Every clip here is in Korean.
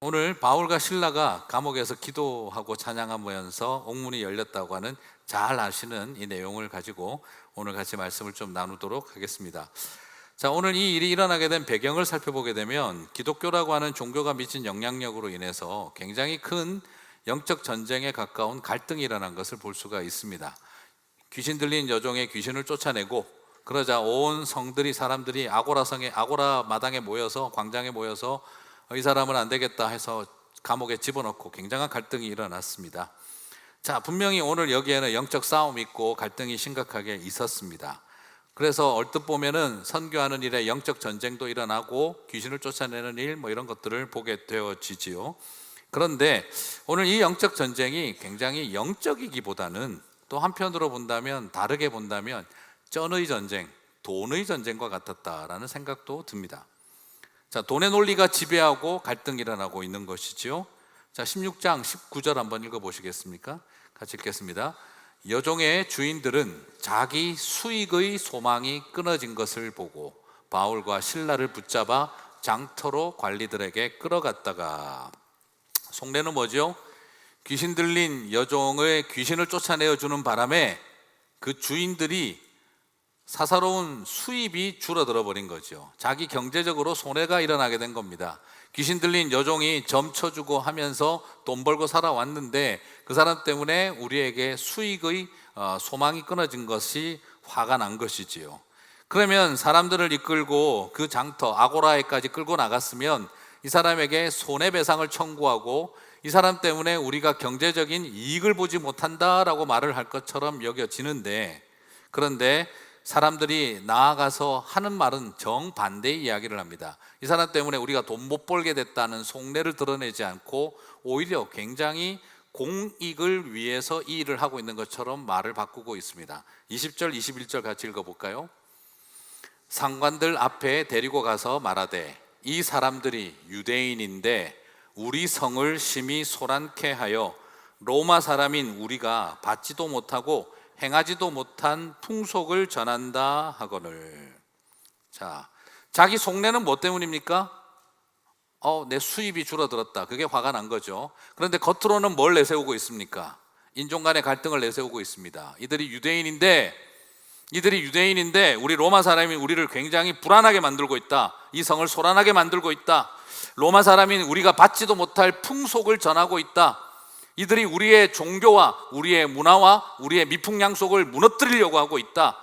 오늘 바울과 실라가 감옥에서 기도하고 찬양하면서 옥문이 열렸다고 하는 잘 아시는 이 내용을 가지고 오늘 같이 말씀을 좀 나누도록 하겠습니다. 자, 오늘 이 일이 일어나게 된 배경을 살펴보게 되면 기독교라고 하는 종교가 미친 영향력으로 인해서 굉장히 큰 영적 전쟁에 가까운 갈등이 일어난 것을 볼 수가 있습니다. 귀신 들린 여종의 귀신을 쫓아내고 그러자 온 성들이 사람들이 아고라 마당에 모여서 광장에 모여서 이 사람은 안 되겠다 해서 감옥에 집어넣고 굉장한 갈등이 일어났습니다. 자, 분명히 오늘 여기에는 영적 싸움이 있고 갈등이 심각하게 있었습니다. 그래서 얼뜻 보면은 선교하는 일에 영적 전쟁도 일어나고 귀신을 쫓아내는 일 이런 것들을 보게 되어지지요. 그런데 오늘 이 영적 전쟁이 굉장히 영적이기보다는 또 한편으로 본다면 다르게 본다면 쩐의 전쟁, 돈의 전쟁과 같았다라는 생각도 듭니다. 자, 돈의 논리가 지배하고 갈등이 일어나고 있는 것이지요. 자, 16장 19절 한번 읽어보시겠습니까? 같이 읽겠습니다. 여종의 주인들은 자기 수익의 소망이 끊어진 것을 보고 바울과 실라를 붙잡아 장터로 관리들에게 끌어갔다가, 속내는 뭐죠? 귀신 들린 여종의 귀신을 쫓아내어 주는 바람에 그 주인들이 사사로운 수입이 줄어들어 버린 거죠. 자기 경제적으로 손해가 일어나게 된 겁니다. 귀신 들린 여종이 점쳐주고 하면서 돈 벌고 살아왔는데 그 사람 때문에 우리에게 수익의 소망이 끊어진 것이 화가 난 것이지요. 그러면 사람들을 이끌고 그 장터 아고라에까지 끌고 나갔으면 이 사람에게 손해배상을 청구하고 이 사람 때문에 우리가 경제적인 이익을 보지 못한다라고 말을 할 것처럼 여겨지는데, 그런데 사람들이 나아가서 하는 말은 정반대의 이야기를 합니다. 이 사람 때문에 우리가 돈 못 벌게 됐다는 속내를 드러내지 않고 오히려 굉장히 공익을 위해서 이 일을 하고 있는 것처럼 말을 바꾸고 있습니다. 20절 21절 같이 읽어볼까요? 상관들 앞에 데리고 가서 말하되 이 사람들이 유대인인데 우리 성을 심히 소란케 하여 로마 사람인 우리가 받지도 못하고 행하지도 못한 풍속을 전한다 하거늘. 자, 자기 속내는 뭐 때문입니까? 내 수입이 줄어들었다. 그게 화가 난 거죠. 그런데 겉으로는 뭘 내세우고 있습니까? 인종 간의 갈등을 내세우고 있습니다. 이들이 유대인인데 우리 로마 사람이 우리를 굉장히 불안하게 만들고 있다. 이 성을 소란하게 만들고 있다. 로마 사람인 우리가 받지도 못할 풍속을 전하고 있다. 이들이 우리의 종교와 우리의 문화와 우리의 미풍양속을 무너뜨리려고 하고 있다.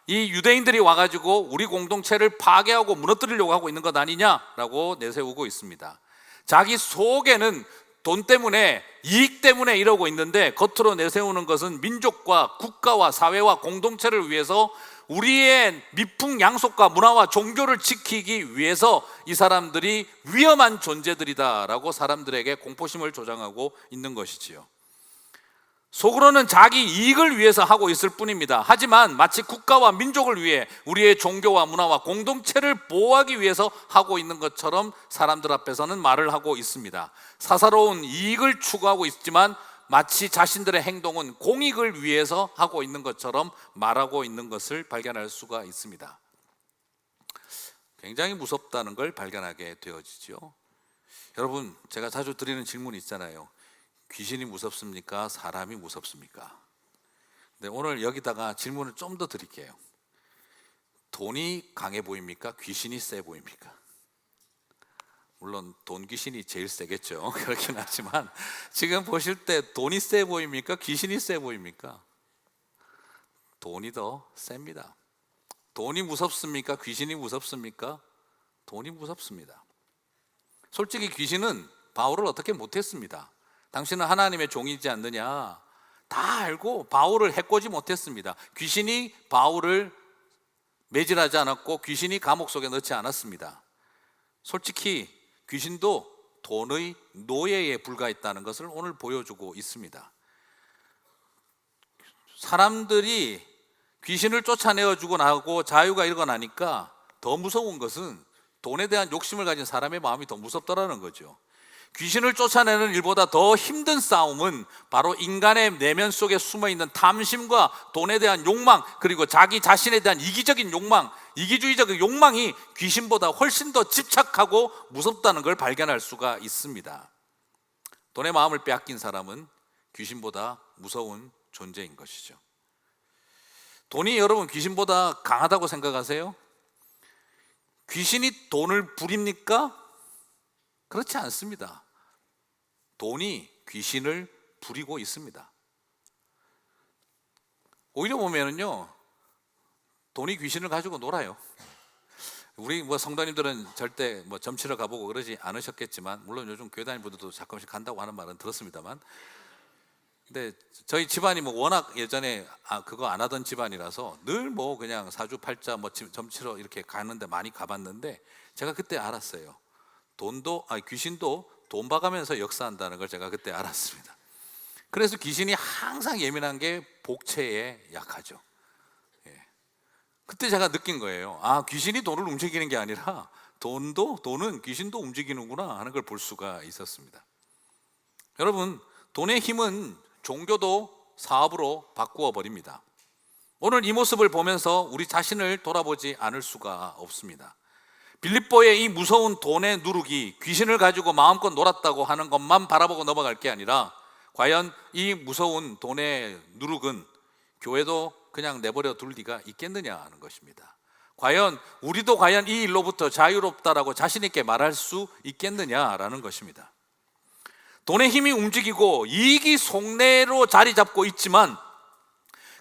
이 유대인들이 와가지고 우리 공동체를 파괴하고 무너뜨리려고 하고 있는 것 아니냐라고 내세우고 있습니다. 자기 속에는 돈 때문에, 이익 때문에 이러고 있는데 겉으로 내세우는 것은 민족과 국가와 사회와 공동체를 위해서 우리의 미풍양속과 문화와 종교를 지키기 위해서 이 사람들이 위험한 존재들이다라고 사람들에게 공포심을 조장하고 있는 것이지요. 속으로는 자기 이익을 위해서 하고 있을 뿐입니다. 하지만 마치 국가와 민족을 위해 우리의 종교와 문화와 공동체를 보호하기 위해서 하고 있는 것처럼 사람들 앞에서는 말을 하고 있습니다. 사사로운 이익을 추구하고 있지만 마치 자신들의 행동은 공익을 위해서 하고 있는 것처럼 말하고 있는 것을 발견할 수가 있습니다. 굉장히 무섭다는 걸 발견하게 되어지죠. 여러분, 제가 자주 드리는 질문이 있잖아요. 귀신이 무섭습니까? 사람이 무섭습니까? 근데 오늘 여기다가 질문을 좀 더 드릴게요. 돈이 강해 보입니까? 귀신이 세 보입니까? 물론 돈 귀신이 제일 세겠죠. 그렇긴 하지만 지금 보실 때 돈이 세 보입니까? 귀신이 세 보입니까? 돈이 더 셉니다. 돈이 무섭습니까? 귀신이 무섭습니까? 돈이 무섭습니다. 솔직히 귀신은 바울을 어떻게 못했습니다. 당신은 하나님의 종이지 않느냐 다 알고 바울을 해코지 못했습니다. 귀신이 바울을 매질하지 않았고 귀신이 감옥 속에 넣지 않았습니다. 솔직히 귀신도 돈의 노예에 불과했다는 것을 오늘 보여주고 있습니다. 사람들이 귀신을 쫓아내어 주고 나고 자유가 일어나니까 더 무서운 것은 돈에 대한 욕심을 가진 사람의 마음이 더 무섭더라는 거죠. 귀신을 쫓아내는 일보다 더 힘든 싸움은 바로 인간의 내면 속에 숨어있는 탐심과 돈에 대한 욕망, 그리고 자기 자신에 대한 이기적인 욕망, 이기주의적인 욕망이 귀신보다 훨씬 더 집착하고 무섭다는 걸 발견할 수가 있습니다. 돈의 마음을 빼앗긴 사람은 귀신보다 무서운 존재인 것이죠. 돈이 여러분 귀신보다 강하다고 생각하세요? 귀신이 돈을 부립니까? 그렇지 않습니다. 돈이 귀신을 부리고 있습니다. 오히려 보면은요, 돈이 귀신을 가지고 놀아요. 우리 성도님들은 절대 점치러 가보고 그러지 않으셨겠지만, 물론 요즘 교회 다니는 분들도 가끔씩 간다고 하는 말은 들었습니다만, 근데 저희 집안이 워낙 예전에 그거 안 하던 집안이라서 늘 그냥 사주팔자 점치러 이렇게 가는데 많이 가봤는데, 제가 그때 알았어요. 귀신도 돈 봐가면서 역사한다는 걸 제가 그때 알았습니다. 그래서 귀신이 항상 예민한 게 복채에 약하죠. 그때 제가 느낀 거예요. 귀신이 돈을 움직이는 게 아니라 돈은 귀신도 움직이는구나 하는 걸 볼 수가 있었습니다. 여러분, 돈의 힘은 종교도 사업으로 바꾸어 버립니다. 오늘 이 모습을 보면서 우리 자신을 돌아보지 않을 수가 없습니다. 빌립보의 이 무서운 돈의 누룩이 귀신을 가지고 마음껏 놀았다고 하는 것만 바라보고 넘어갈 게 아니라, 과연 이 무서운 돈의 누룩은 교회도 그냥 내버려 둘 리가 있겠느냐 하는 것입니다. 우리도 과연 이 일로부터 자유롭다라고 자신 있게 말할 수 있겠느냐라는 것입니다. 돈의 힘이 움직이고 이익이 속내로 자리 잡고 있지만,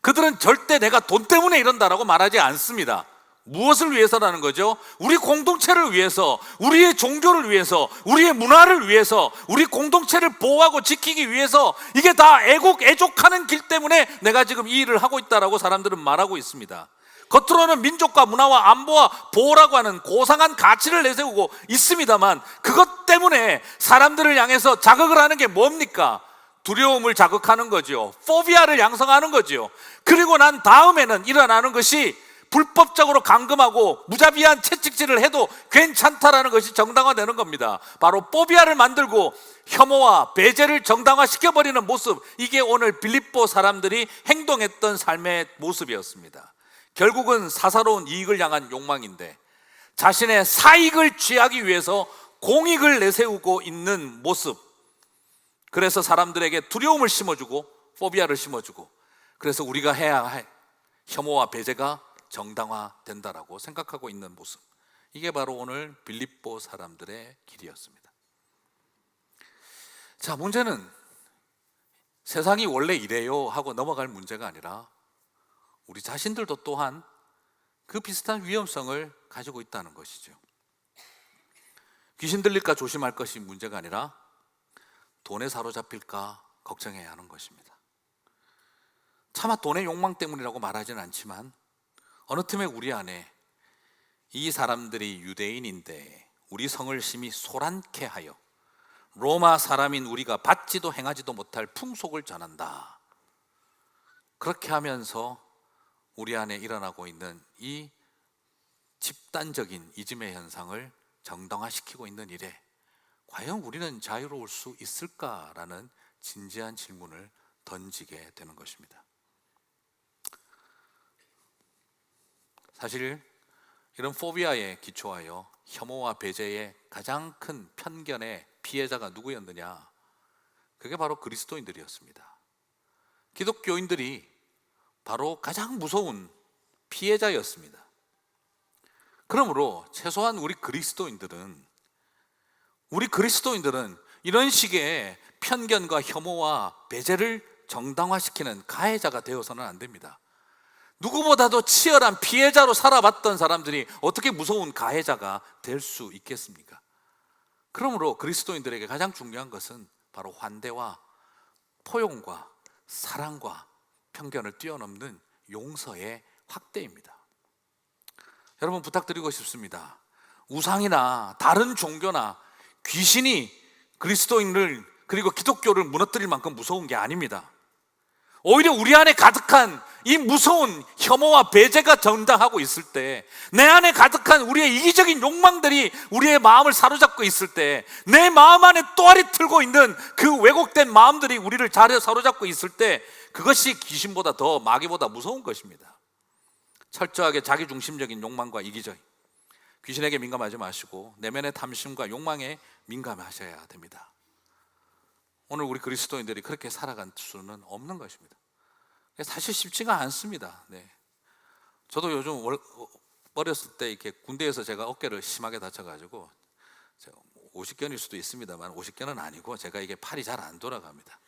그들은 절대 내가 돈 때문에 이런다라고 말하지 않습니다. 무엇을 위해서라는 거죠? 우리 공동체를 위해서, 우리의 종교를 위해서, 우리의 문화를 위해서, 우리 공동체를 보호하고 지키기 위해서, 이게 다 애족하는 길 때문에 내가 지금 이 일을 하고 있다라고 사람들은 말하고 있습니다. 겉으로는 민족과 문화와 안보와 보호라고 하는 고상한 가치를 내세우고 있습니다만, 그것 때문에 사람들을 향해서 자극을 하는 게 뭡니까? 두려움을 자극하는 거죠. 포비아를 양성하는 거죠. 그리고 난 다음에는 일어나는 것이 불법적으로 감금하고 무자비한 채찍질을 해도 괜찮다라는 것이 정당화되는 겁니다. 바로 포비아를 만들고 혐오와 배제를 정당화시켜버리는 모습, 이게 오늘 빌립보 사람들이 행동했던 삶의 모습이었습니다. 결국은 사사로운 이익을 향한 욕망인데, 자신의 사익을 취하기 위해서 공익을 내세우고 있는 모습, 그래서 사람들에게 두려움을 심어주고 포비아를 심어주고, 그래서 우리가 해야 할 혐오와 배제가 정당화된다라고 생각하고 있는 모습, 이게 바로 오늘 빌립보 사람들의 길이었습니다. 자, 문제는 세상이 원래 이래요 하고 넘어갈 문제가 아니라, 우리 자신들도 또한 그 비슷한 위험성을 가지고 있다는 것이죠. 귀신 들릴까 조심할 것이 문제가 아니라 돈에 사로잡힐까 걱정해야 하는 것입니다. 차마 돈의 욕망 때문이라고 말하지는 않지만, 어느 틈에 우리 안에 이 사람들이 유대인인데 우리 성을 심히 소란케 하여 로마 사람인 우리가 받지도 행하지도 못할 풍속을 전한다, 그렇게 하면서 우리 안에 일어나고 있는 이 집단적인 이즘의 현상을 정당화시키고 있는 일에 과연 우리는 자유로울 수 있을까라는 진지한 질문을 던지게 되는 것입니다. 사실 이런 포비아에 기초하여 혐오와 배제의 가장 큰 편견의 피해자가 누구였느냐? 그게 바로 그리스도인들이었습니다. 기독교인들이 바로 가장 무서운 피해자였습니다. 그러므로 최소한 우리 그리스도인들은 이런 식의 편견과 혐오와 배제를 정당화시키는 가해자가 되어서는 안 됩니다. 누구보다도 치열한 피해자로 살아봤던 사람들이 어떻게 무서운 가해자가 될 수 있겠습니까? 그러므로 그리스도인들에게 가장 중요한 것은 바로 환대와 포용과 사랑과 편견을 뛰어넘는 용서의 확대입니다. 여러분, 부탁드리고 싶습니다. 우상이나 다른 종교나 귀신이 그리스도인을, 그리고 기독교를 무너뜨릴 만큼 무서운 게 아닙니다. 오히려 우리 안에 가득한 이 무서운 혐오와 배제가 전당하고 있을 때, 내 안에 가득한 우리의 이기적인 욕망들이 우리의 마음을 사로잡고 있을 때, 내 마음 안에 또아리 틀고 있는 그 왜곡된 마음들이 우리를 사로잡고 있을 때, 그것이 귀신보다 더 마귀보다 무서운 것입니다. 철저하게 자기중심적인 욕망과 이기적인, 귀신에게 민감하지 마시고 내면의 탐심과 욕망에 민감하셔야 됩니다. 오늘 우리 그리스도인들이 그렇게 살아갈 수는 없는 것입니다. 사실 쉽지가 않습니다. 네. 저도 요즘 어렸을 때 이렇게 군대에서 제가 어깨를 심하게 다쳐가지고 50견일 수도 있습니다만 50견은 아니고 제가 이게 팔이 잘 안 돌아갑니다.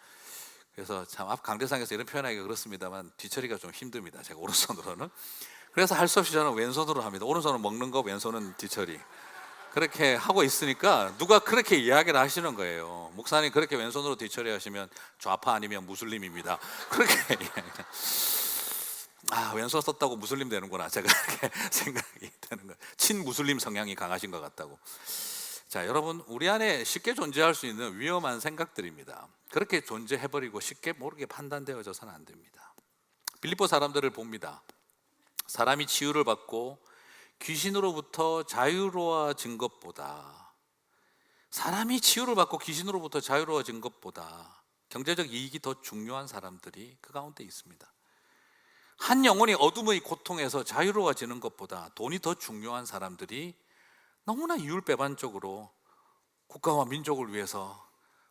그래서 참 앞 강대상에서 이런 표현하기가 그렇습니다만 뒤처리가 좀 힘듭니다. 제가 오른손으로는. 그래서 할 수 없이 저는 왼손으로 합니다. 오른손은 먹는 거, 왼손은 뒤처리. 그렇게 하고 있으니까 누가 그렇게 이야기를 하시는 거예요. 목사님 그렇게 왼손으로 뒤처리 하시면 좌파 아니면 무슬림입니다. 그렇게 왼손 썼다고 무슬림 되는구나. 제가 이렇게 생각이 되는 거예요. 친무슬림 성향이 강하신 것 같다고. 자, 여러분, 우리 안에 쉽게 존재할 수 있는 위험한 생각들입니다. 그렇게 존재해버리고 쉽게 모르게 판단되어져서는 안 됩니다. 빌립보 사람들을 봅니다. 사람이 치유를 받고 귀신으로부터 자유로워진 것보다, 사람이 치유를 받고 귀신으로부터 자유로워진 것보다 경제적 이익이 더 중요한 사람들이 그 가운데 있습니다. 한 영혼이 어둠의 고통에서 자유로워지는 것보다 돈이 더 중요한 사람들이 너무나 이율배반적으로 국가와 민족을 위해서,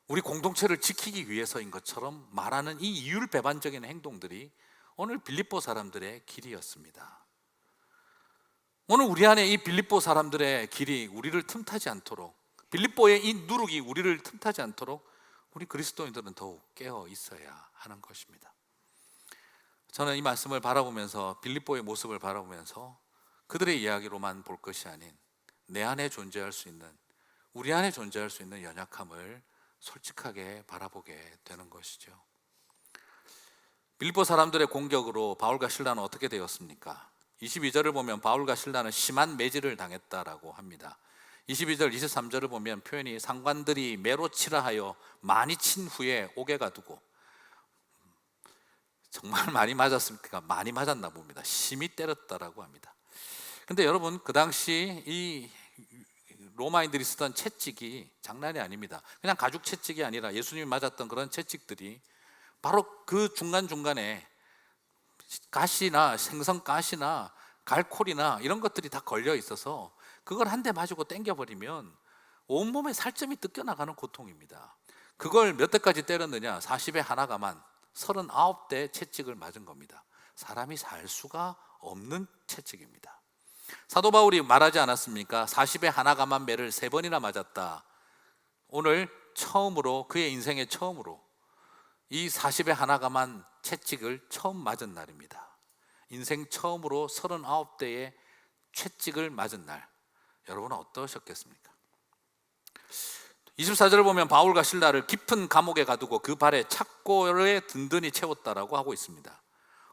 우리 공동체를 지키기 위해서인 것처럼 말하는 이 이율배반적인 행동들이 오늘 빌립보 사람들의 길이었습니다. 오늘 우리 안에 이 빌립보 사람들의 길이 우리를 틈타지 않도록, 빌립보의 이 누룩이 우리를 틈타지 않도록 우리 그리스도인들은 더욱 깨어 있어야 하는 것입니다. 저는 이 말씀을 바라보면서, 빌립보의 모습을 바라보면서 그들의 이야기로만 볼 것이 아닌 내 안에 존재할 수 있는, 우리 안에 존재할 수 있는 연약함을 솔직하게 바라보게 되는 것이죠. 빌립보 사람들의 공격으로 바울과 실라는 어떻게 되었습니까? 22절을 보면 바울과 실라는 심한 매질을 당했다라고 합니다. 22절, 23절을 보면 표현이 상관들이 매로 치라 하여 많이 친 후에 옥에 가두고, 정말 많이 맞았습니까? 많이 맞았나 봅니다. 심히 때렸다라고 합니다. 근데 여러분, 그 당시 이 로마인들이 쓰던 채찍이 장난이 아닙니다. 그냥 가죽 채찍이 아니라 예수님이 맞았던 그런 채찍들이 바로 그 중간중간에 가시나 생선 가시나 갈콜이나 이런 것들이 다 걸려 있어서 그걸 한 대 맞고 당겨버리면 온몸에 살점이 뜯겨나가는 고통입니다. 그걸 몇 대까지 때렸느냐? 40에 하나가만 39대 채찍을 맞은 겁니다. 사람이 살 수가 없는 채찍입니다. 사도 바울이 말하지 않았습니까? 40에 하나가만 매를 3번이나 맞았다. 오늘 처음으로, 그의 인생의 처음으로 이 40에 하나가만 채찍을 처음 맞은 날입니다. 인생 처음으로 39대의 채찍을 맞은 날, 여러분은 어떠셨겠습니까? 24절을 보면 바울과 실라를 깊은 감옥에 가두고 그 발에 착고를 든든히 채웠다라고 하고 있습니다.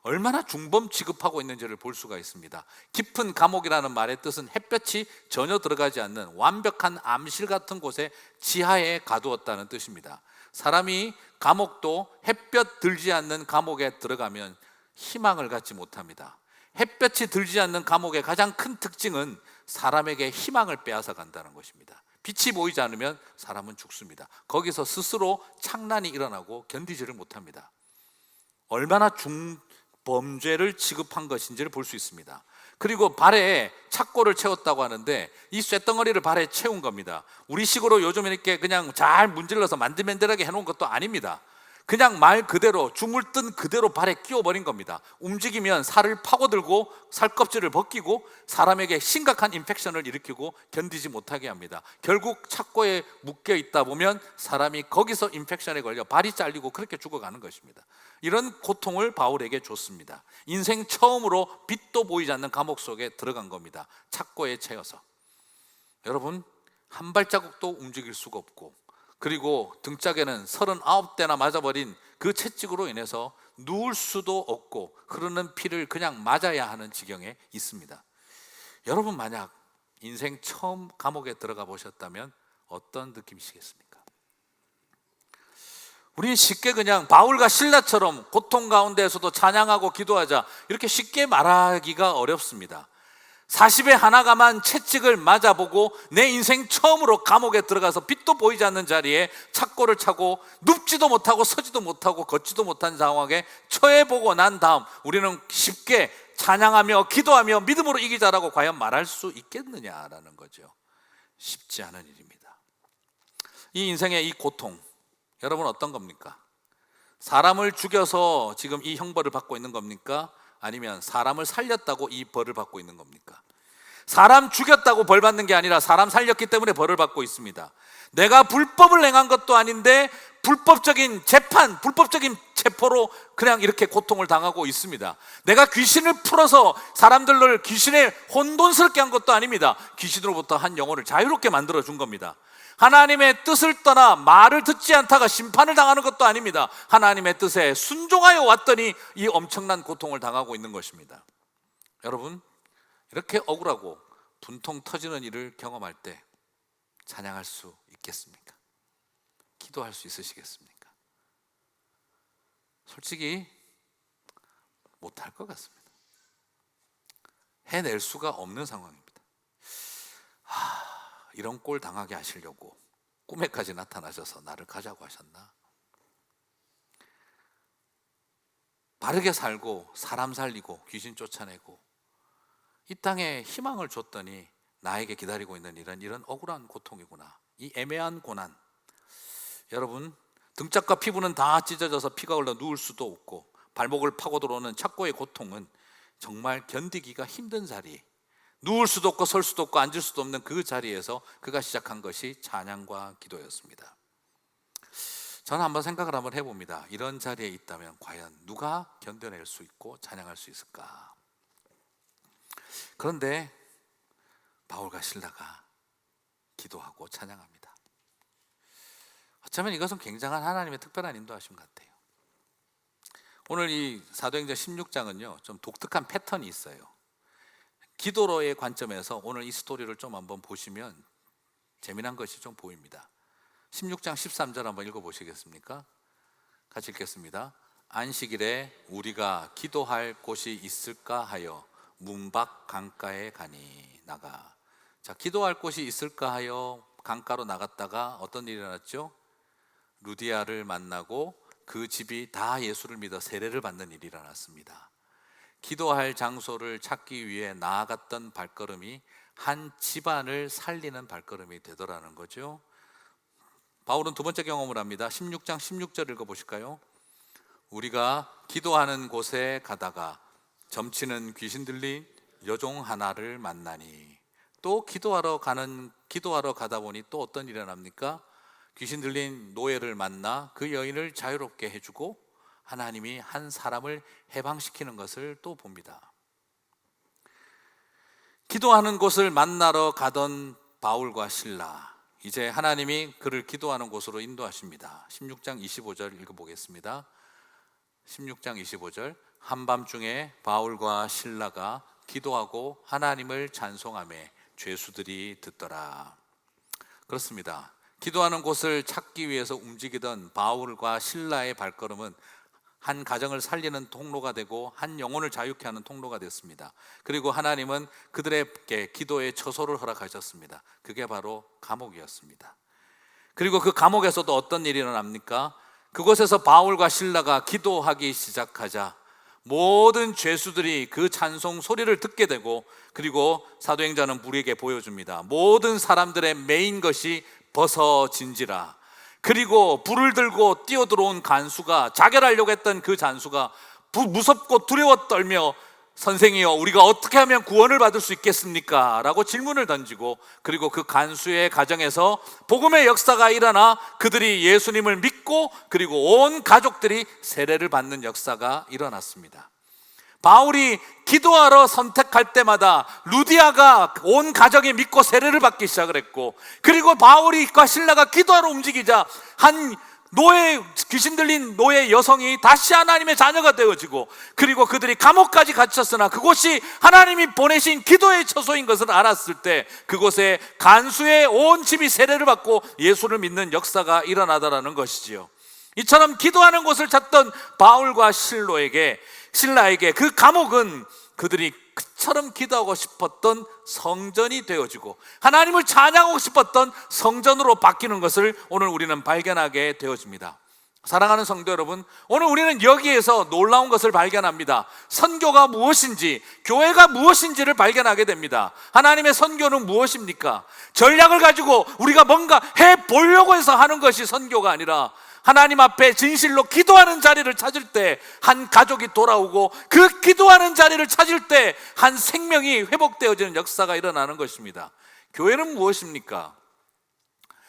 얼마나 중범 취급하고 있는지를 볼 수가 있습니다. 깊은 감옥이라는 말의 뜻은 햇볕이 전혀 들어가지 않는 완벽한 암실 같은 곳에 지하에 가두었다는 뜻입니다. 사람이 감옥도 햇볕 들지 않는 감옥에 들어가면 희망을 갖지 못합니다. 햇볕이 들지 않는 감옥의 가장 큰 특징은 사람에게 희망을 빼앗아 간다는 것입니다. 빛이 보이지 않으면 사람은 죽습니다. 거기서 스스로 창난이 일어나고 견디지를 못합니다. 얼마나 범죄를 취급한 것인지를 볼 수 있습니다. 그리고 발에 착고를 채웠다고 하는데 이 쇳덩어리를 발에 채운 겁니다. 우리식으로 요즘 이렇게 그냥 잘 문질러서 만들만들하게 해놓은 것도 아닙니다. 그냥 말 그대로 주물 뜬 그대로 발에 끼워버린 겁니다. 움직이면 살을 파고들고 살껍질을 벗기고 사람에게 심각한 인펙션을 일으키고 견디지 못하게 합니다. 결국 착고에 묶여 있다 보면 사람이 거기서 인펙션에 걸려 발이 잘리고 그렇게 죽어가는 것입니다. 이런 고통을 바울에게 줬습니다. 인생 처음으로 빛도 보이지 않는 감옥 속에 들어간 겁니다. 착고에 채여서. 여러분, 한 발자국도 움직일 수가 없고, 그리고 등짝에는 39대나 맞아버린 그 채찍으로 인해서 누울 수도 없고 흐르는 피를 그냥 맞아야 하는 지경에 있습니다. 여러분, 만약 인생 처음 감옥에 들어가 보셨다면 어떤 느낌이시겠습니까? 우리는 쉽게 그냥 바울과 실라처럼 고통 가운데에서도 찬양하고 기도하자 이렇게 쉽게 말하기가 어렵습니다. 40에 하나가만 채찍을 맞아보고 내 인생 처음으로 감옥에 들어가서 빛도 보이지 않는 자리에 착고를 차고 눕지도 못하고 서지도 못하고 걷지도 못한 상황에 처해보고 난 다음 우리는 쉽게 찬양하며 기도하며 믿음으로 이기자라고 과연 말할 수 있겠느냐라는 거죠. 쉽지 않은 일입니다. 이 인생의 이 고통, 여러분 어떤 겁니까? 사람을 죽여서 지금 이 형벌을 받고 있는 겁니까? 아니면 사람을 살렸다고 이 벌을 받고 있는 겁니까? 사람 죽였다고 벌 받는 게 아니라 사람 살렸기 때문에 벌을 받고 있습니다. 내가 불법을 행한 것도 아닌데 불법적인 재판, 불법적인 체포로 그냥 이렇게 고통을 당하고 있습니다. 내가 귀신을 풀어서 사람들을 귀신에 혼돈스럽게 한 것도 아닙니다. 귀신으로부터 한 영혼을 자유롭게 만들어 준 겁니다. 하나님의 뜻을 떠나 말을 듣지 않다가 심판을 당하는 것도 아닙니다. 하나님의 뜻에 순종하여 왔더니 이 엄청난 고통을 당하고 있는 것입니다. 여러분, 이렇게 억울하고 분통 터지는 일을 경험할 때 찬양할 수 있겠습니까? 기도할 수 있으시겠습니까? 솔직히 못할 것 같습니다. 해낼 수가 없는 상황입니다. 이런 꼴 당하게 하시려고 꿈에까지 나타나셔서 나를 가자고 하셨나? 바르게 살고 사람 살리고 귀신 쫓아내고 이 땅에 희망을 줬더니 나에게 기다리고 있는 이런 억울한 고통이구나. 이 애매한 고난. 여러분, 등짝과 피부는 다 찢어져서 피가 흘러 누울 수도 없고 발목을 파고 들어오는 착고의 고통은 정말 견디기가 힘든 자리, 누울 수도 없고 설 수도 없고 앉을 수도 없는 그 자리에서 그가 시작한 것이 찬양과 기도였습니다. 저는 한번 생각을 한번 해봅니다. 이런 자리에 있다면 과연 누가 견뎌낼 수 있고 찬양할 수 있을까? 그런데 바울과 실라가 기도하고 찬양합니다. 어쩌면 이것은 굉장한 하나님의 특별한 인도하심 같아요. 오늘 이 사도행전 16장은요 좀 독특한 패턴이 있어요. 기도로의 관점에서 오늘 이 스토리를 좀 한번 보시면 재미난 것이 좀 보입니다. 16장 13절 한번 읽어보시겠습니까? 같이 읽겠습니다. 안식일에 우리가 기도할 곳이 있을까 하여 문 밖 강가에 가니 나가. 자, 기도할 곳이 있을까 하여 강가로 나갔다가 어떤 일이 일어났죠? 루디아를 만나고 그 집이 다 예수를 믿어 세례를 받는 일이 일어났습니다. 기도할 장소를 찾기 위해 나아갔던 발걸음이 한 집안을 살리는 발걸음이 되더라는 거죠. 바울은 두 번째 경험을 합니다. 16장 16절 읽어보실까요? 우리가 기도하는 곳에 가다가 점치는 귀신 들린 여종 하나를 만나니. 또 기도하러 가다 보니 또 어떤 일이 일어납니까? 귀신 들린 노예를 만나 그 여인을 자유롭게 해주고 하나님이 한 사람을 해방시키는 것을 또 봅니다. 기도하는 곳을 만나러 가던 바울과 실라, 이제 하나님이 그를 기도하는 곳으로 인도하십니다. 16장 25절 읽어보겠습니다. 16장 25절. 한밤중에 바울과 실라가 기도하고 하나님을 찬송하며 죄수들이 듣더라. 그렇습니다. 기도하는 곳을 찾기 위해서 움직이던 바울과 실라의 발걸음은 한 가정을 살리는 통로가 되고 한 영혼을 자유케 하는 통로가 됐습니다. 그리고 하나님은 그들에게 기도의 처소를 허락하셨습니다. 그게 바로 감옥이었습니다. 그리고 그 감옥에서도 어떤 일이 일어납니까? 그곳에서 바울과 실라가 기도하기 시작하자 모든 죄수들이 그 찬송 소리를 듣게 되고, 그리고 사도행전은 우리에게 보여줍니다. 모든 사람들의 메인 것이 벗어진지라. 그리고 불을 들고 뛰어들어온 간수가, 자결하려고 했던 그 간수가 무섭고 두려워 떨며 선생이여 우리가 어떻게 하면 구원을 받을 수 있겠습니까? 라고 질문을 던지고, 그리고 그 간수의 가정에서 복음의 역사가 일어나 그들이 예수님을 믿고 그리고 온 가족들이 세례를 받는 역사가 일어났습니다. 바울이 기도하러 선택할 때마다 루디아가 온 가정이 믿고 세례를 받기 시작을 했고, 그리고 바울과 실라가 기도하러 움직이자 한 노예, 귀신 들린 노예 여성이 다시 하나님의 자녀가 되어지고, 그리고 그들이 감옥까지 갇혔으나 그곳이 하나님이 보내신 기도의 처소인 것을 알았을 때 그곳에 간수의 온 집이 세례를 받고 예수를 믿는 역사가 일어나더라는 것이지요. 이처럼 기도하는 곳을 찾던 바울과 신라에게 그 감옥은 그들이 그처럼 기도하고 싶었던 성전이 되어지고 하나님을 찬양하고 싶었던 성전으로 바뀌는 것을 오늘 우리는 발견하게 되어집니다. 사랑하는 성도 여러분, 오늘 우리는 여기에서 놀라운 것을 발견합니다. 선교가 무엇인지, 교회가 무엇인지를 발견하게 됩니다. 하나님의 선교는 무엇입니까? 전략을 가지고 우리가 뭔가 해보려고 해서 하는 것이 선교가 아니라 하나님 앞에 진실로 기도하는 자리를 찾을 때 한 가족이 돌아오고 그 기도하는 자리를 찾을 때 한 생명이 회복되어지는 역사가 일어나는 것입니다. 교회는 무엇입니까?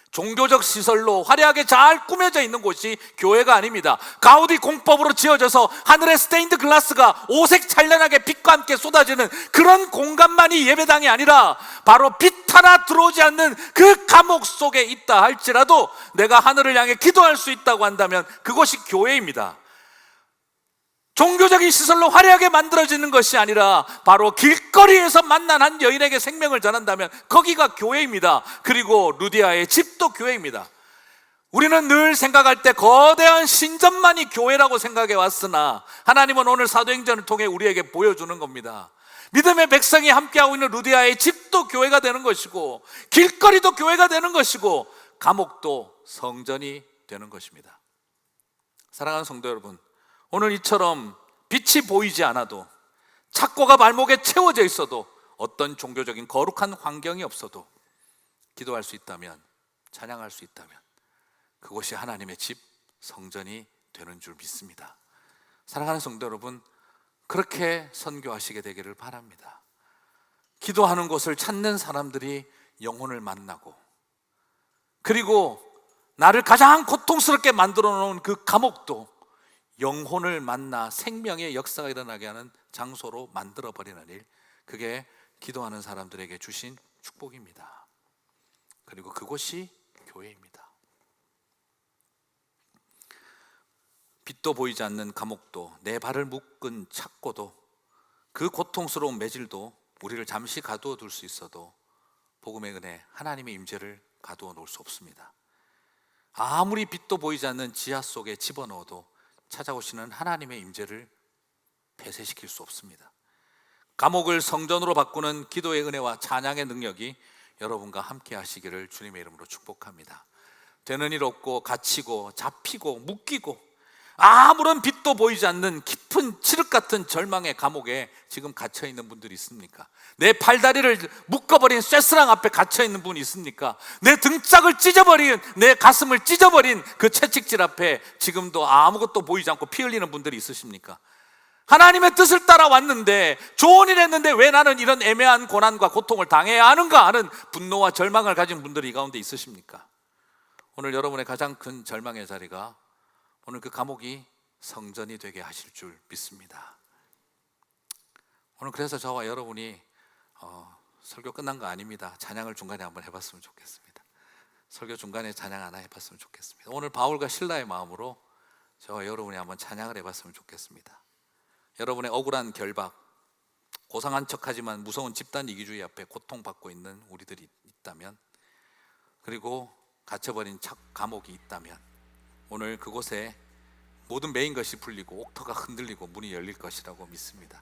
종교적 시설로 화려하게 잘 꾸며져 있는 곳이 교회가 아닙니다. 가우디 공법으로 지어져서 하늘의 스테인드 글라스가 오색 찬란하게 빛과 함께 쏟아지는 그런 공간만이 예배당이 아니라 바로 빛 하나 들어오지 않는 그 감옥 속에 있다 할지라도 내가 하늘을 향해 기도할 수 있다고 한다면 그것이 교회입니다. 종교적인 시설로 화려하게 만들어지는 것이 아니라 바로 길거리에서 만난 한 여인에게 생명을 전한다면 거기가 교회입니다. 그리고 루디아의 집도 교회입니다. 우리는 늘 생각할 때 거대한 신전만이 교회라고 생각해 왔으나 하나님은 오늘 사도행전을 통해 우리에게 보여주는 겁니다. 믿음의 백성이 함께하고 있는 루디아의 집도 교회가 되는 것이고 길거리도 교회가 되는 것이고 감옥도 성전이 되는 것입니다. 사랑하는 성도 여러분, 오늘 이처럼 빛이 보이지 않아도 착고가 발목에 채워져 있어도 어떤 종교적인 거룩한 환경이 없어도 기도할 수 있다면, 찬양할 수 있다면 그곳이 하나님의 집, 성전이 되는 줄 믿습니다. 사랑하는 성도 여러분, 그렇게 선교하시게 되기를 바랍니다. 기도하는 곳을 찾는 사람들이 영혼을 만나고 그리고 나를 가장 고통스럽게 만들어 놓은 그 감옥도 영혼을 만나 생명의 역사가 일어나게 하는 장소로 만들어버리는 일, 그게 기도하는 사람들에게 주신 축복입니다. 그리고 그곳이 교회입니다. 빛도 보이지 않는 감옥도, 내 발을 묶은 착고도, 그 고통스러운 매질도 우리를 잠시 가두어 둘 수 있어도 복음의 은혜, 하나님의 임재를 가두어 놓을 수 없습니다. 아무리 빛도 보이지 않는 지하 속에 집어넣어도 찾아오시는 하나님의 임재를 폐쇄시킬 수 없습니다. 감옥을 성전으로 바꾸는 기도의 은혜와 찬양의 능력이 여러분과 함께 하시기를 주님의 이름으로 축복합니다. 되는 일 없고 갇히고 잡히고 묶이고 아무런 빛도 보이지 않는 깊은 칠흑 같은 절망의 감옥에 지금 갇혀 있는 분들이 있습니까? 내 팔다리를 묶어버린 쇠스랑 앞에 갇혀 있는 분이 있습니까? 내 등짝을 찢어버린, 내 가슴을 찢어버린 그 채찍질 앞에 지금도 아무것도 보이지 않고 피 흘리는 분들이 있으십니까? 하나님의 뜻을 따라 왔는데, 좋은 일 했는데 왜 나는 이런 애매한 고난과 고통을 당해야 하는가 하는 분노와 절망을 가진 분들이 이 가운데 있으십니까? 오늘 여러분의 가장 큰 절망의 자리가 오늘 그 감옥이 성전이 되게 하실 줄 믿습니다. 오늘 그래서 저와 여러분이 설교 끝난 거 아닙니다. 찬양을 중간에 한번 해봤으면 좋겠습니다. 설교 중간에 찬양 하나 해봤으면 좋겠습니다. 오늘 바울과 신라의 마음으로 저와 여러분이 한번 찬양을 해봤으면 좋겠습니다. 여러분의 억울한 결박, 고상한 척하지만 무서운 집단 이기주의 앞에 고통받고 있는 우리들이 있다면, 그리고 갇혀버린 감옥이 있다면 오늘 그곳에 모든 매인 것이 풀리고 옥터가 흔들리고 문이 열릴 것이라고 믿습니다.